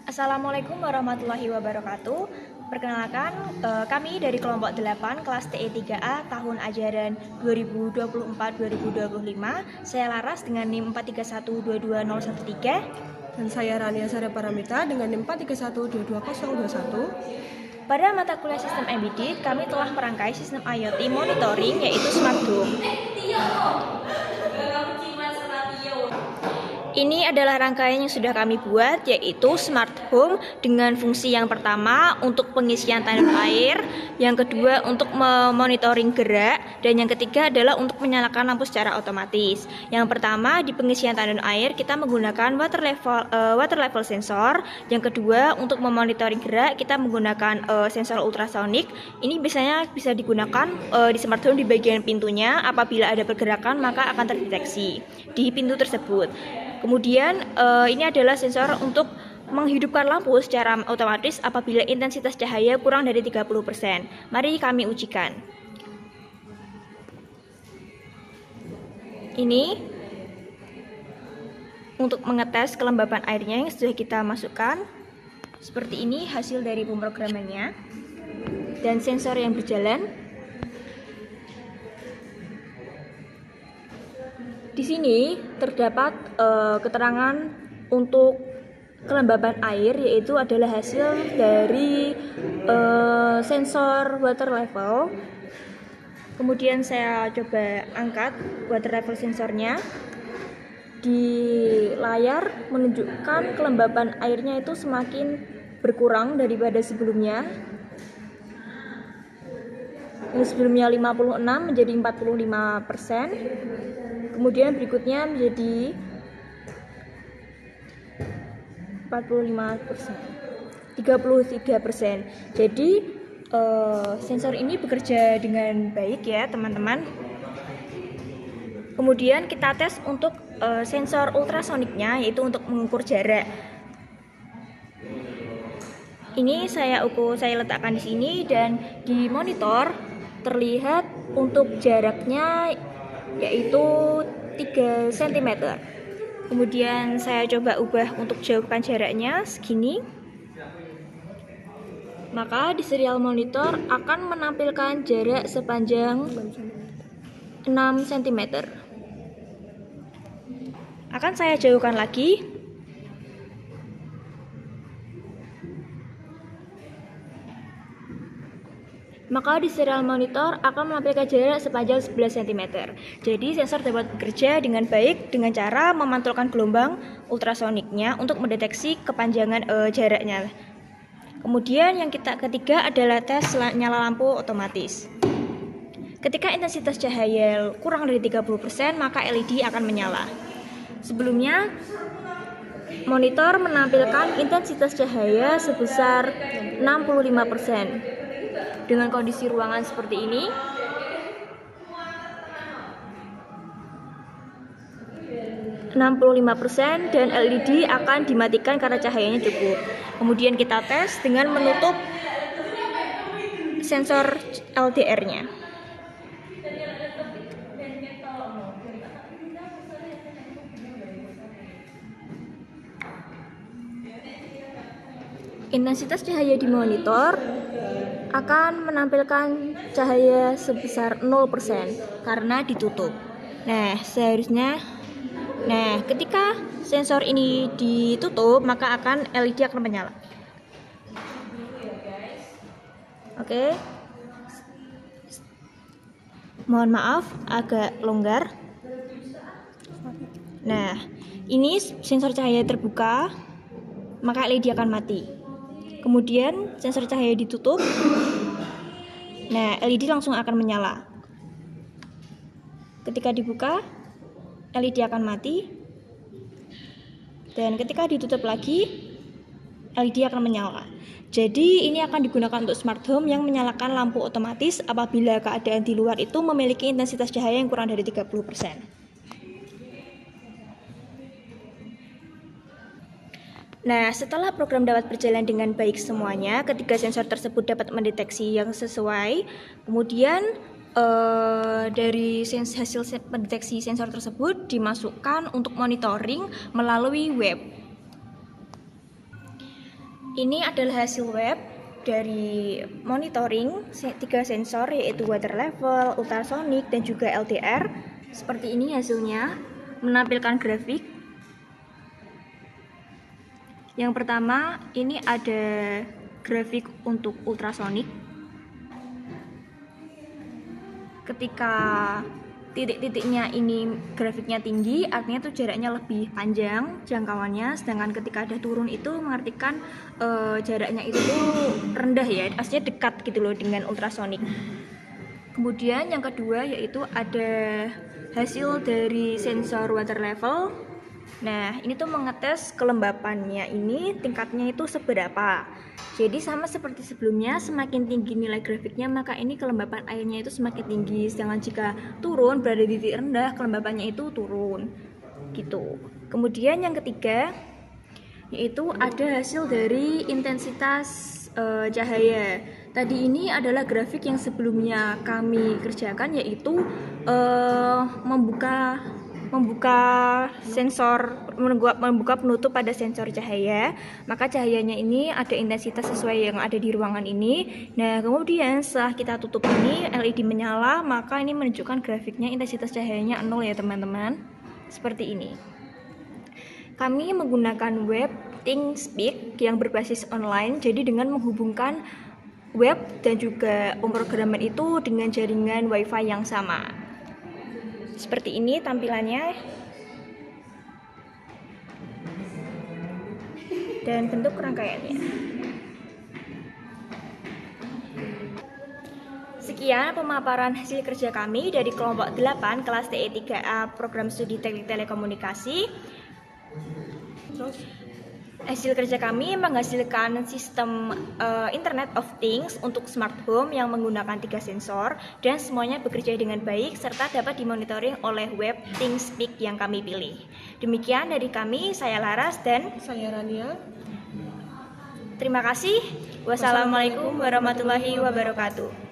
Assalamualaikum warahmatullahi wabarakatuh. Perkenalkan, kami dari kelompok 8 kelas TE3A tahun ajaran 2024-2025. Saya Laras dengan NIM 431220113. Dan saya Rania Sara Paramita dengan NIM 431222021. Pada mata kuliah sistem embedded, kami telah merangkai sistem IoT monitoring yaitu Smart Home. Ini adalah rangkaian yang sudah kami buat, yaitu Smart Home dengan fungsi yang pertama untuk pengisian tandon air, yang kedua untuk memonitoring gerak, dan yang ketiga adalah untuk menyalakan lampu secara otomatis. Yang pertama di pengisian tandon air kita menggunakan water level sensor. Yang kedua untuk memonitoring gerak kita menggunakan sensor ultrasonik. Ini biasanya bisa digunakan di Smart Home di bagian pintunya. Apabila ada pergerakan maka akan terdeteksi di pintu tersebut. Kemudian ini adalah sensor untuk menghidupkan lampu secara otomatis apabila intensitas cahaya kurang dari 30%. Mari kami ujikan. Ini untuk mengetes kelembapan airnya yang sudah kita masukkan. Seperti ini hasil dari pemrogramannya dan sensor yang berjalan. Di sini terdapat keterangan untuk kelembaban air, yaitu adalah hasil dari sensor water level. Kemudian saya coba angkat water level sensornya. Di layar menunjukkan kelembaban airnya itu semakin berkurang daripada sebelumnya. Yang sebelumnya 56 menjadi 45%. Kemudian berikutnya menjadi 33%. Jadi sensor ini bekerja dengan baik ya teman-teman. Kemudian kita tes untuk sensor ultrasoniknya, yaitu untuk mengukur jarak. Ini saya letakkan di sini dan di monitor terlihat untuk jaraknya yaitu 3 cm. Kemudian saya coba ubah untuk jauhkan jaraknya segini. Maka di serial monitor akan menampilkan jarak sepanjang 6 cm. Akan saya jauhkan lagi. Maka di serial monitor akan menampilkan jarak sepanjang 11 cm. Jadi sensor dapat bekerja dengan baik dengan cara memantulkan gelombang ultrasoniknya untuk mendeteksi kepanjangan jaraknya. Kemudian yang ketiga adalah tes nyala lampu otomatis. Ketika intensitas cahaya kurang dari 30%, maka LED akan menyala. Sebelumnya monitor menampilkan intensitas cahaya sebesar 65%. Dengan kondisi ruangan seperti ini, %, dan LED akan dimatikan karena cahayanya cukup. Kemudian kita tes dengan menutup sensor LDR-nya. Intensitas cahaya di monitor akan menampilkan cahaya sebesar 0% karena ditutup. Ketika sensor ini ditutup, maka LED akan menyala. Oke. Mohon maaf agak longgar. Ini sensor cahaya terbuka, maka LED akan mati. Kemudian sensor cahaya ditutup. LED langsung akan menyala. Ketika dibuka, LED akan mati. Dan ketika ditutup lagi, LED akan menyala. Jadi ini akan digunakan untuk smart home yang menyalakan lampu otomatis apabila keadaan di luar itu memiliki intensitas cahaya yang kurang dari 30%. Setelah program dapat berjalan dengan baik semuanya, ketiga sensor tersebut dapat mendeteksi yang sesuai. Kemudian dari hasil pendeteksi sensor tersebut dimasukkan untuk monitoring melalui web. Ini adalah hasil web dari monitoring 3 sensor, yaitu water level, ultrasonic, dan juga LDR. Seperti ini hasilnya, menampilkan grafik. Yang pertama, ini ada grafik untuk ultrasonic. Ketika titik-titiknya ini grafiknya tinggi, artinya itu jaraknya lebih panjang jangkauannya, sedangkan ketika ada turun itu mengartikan jaraknya itu rendah ya, artinya dekat gitu loh dengan ultrasonic. Kemudian yang kedua yaitu ada hasil dari sensor water level. Nah, ini tuh mengetes kelembapannya ini tingkatnya itu seberapa. Jadi sama seperti sebelumnya, semakin tinggi nilai grafiknya maka ini kelembapan airnya itu semakin tinggi. Sedangkan jika turun berada di titik rendah, kelembapannya itu turun. Gitu. Kemudian yang ketiga yaitu ada hasil dari intensitas cahaya. Tadi ini adalah grafik yang sebelumnya kami kerjakan, yaitu membuka sensor, membuka penutup pada sensor cahaya. Maka cahayanya ini ada intensitas sesuai yang ada di ruangan ini. Nah, kemudian setelah kita tutup ini, LED menyala, maka ini menunjukkan grafiknya intensitas cahayanya 0 ya teman-teman. Seperti ini. Kami menggunakan web ThinkSpeak yang berbasis online, jadi dengan menghubungkan web dan juga pemrograman itu dengan jaringan WiFi yang sama. Seperti ini tampilannya dan bentuk rangkaiannya. Sekian pemaparan hasil kerja kami dari kelompok 8 kelas TE3A Program Studi Teknik Telekomunikasi. Hasil kerja kami menghasilkan sistem Internet of Things untuk smart home yang menggunakan 3 sensor dan semuanya bekerja dengan baik serta dapat dimonitoring oleh web ThinkSpeak yang kami pilih. Demikian dari kami, saya Laras dan Saya Rania. terima kasih. Wassalamualaikum warahmatullahi wabarakatuh.